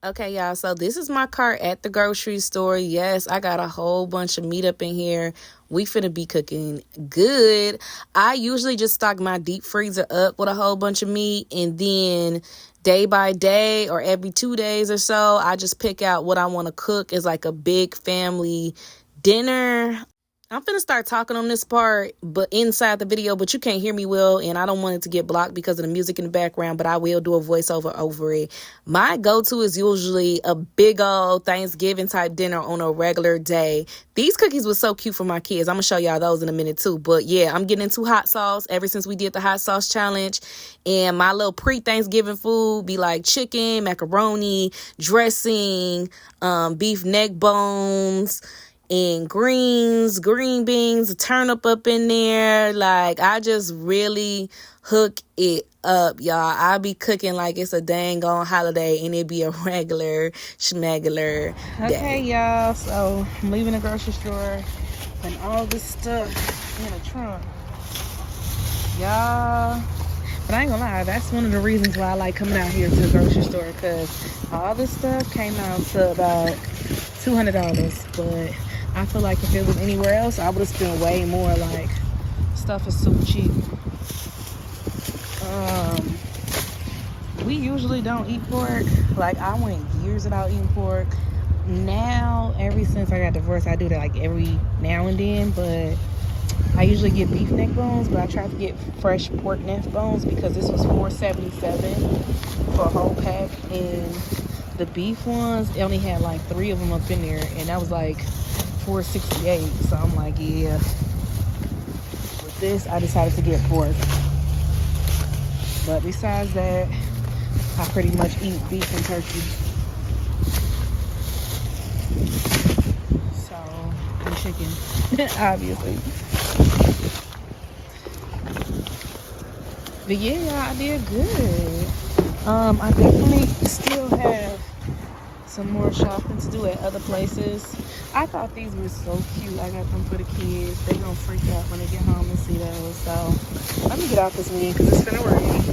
Okay, y'all. So this is my cart at the grocery store. Yes, I got a whole bunch of meat up in here. We finna be cooking good. I usually just stock my deep freezer up with a whole bunch of meat, and then day by day or every 2 days or so, I just pick out what I want to cook as like a big family dinner. I'm finna start talking on this part, but inside the video, but you can't hear me well, and I don't want it to get blocked because of the music in the background, but I will do a voiceover over it. My go-to is usually a big old Thanksgiving type dinner on a regular day. These cookies were so cute for my kids. I'm gonna show y'all those in a minute too. But yeah, I'm getting into hot sauce ever since we did the hot sauce challenge. And my little pre-Thanksgiving food be like chicken, macaroni, dressing, beef neck bones, and greens, green beans, a turnip up in there. Like, I just really hook it up, y'all. I be cooking like it's a dang on holiday, and it be a regular schmegular day. Okay, y'all, so I'm leaving the grocery store and all this stuff in a trunk, y'all. But I ain't gonna lie, that's one of the reasons why I like coming out here to the grocery store, because all this stuff came out to about $200. But I feel like if it was anywhere else, I would have spent way more. Like, stuff is super cheap. We usually don't eat pork. Like, I went years without eating pork. Now, ever since I got divorced, I do that like every now and then. But I usually get beef neck bones, but I tried to get fresh pork neck bones because this was $4.77 for a whole pack. And the beef ones, they only had like 3 of them up in there, and that was like $4.68. So I'm like, yeah. With this, I decided to get pork. But besides that, I pretty much eat beef and turkey. So, and chicken, obviously. But yeah, I did good. I definitely still have some more shopping to do at other places. I thought these were so cute. I got them for the kids. They gonna freak out when they get home and see those. So let me get out this wind because it's gonna rain.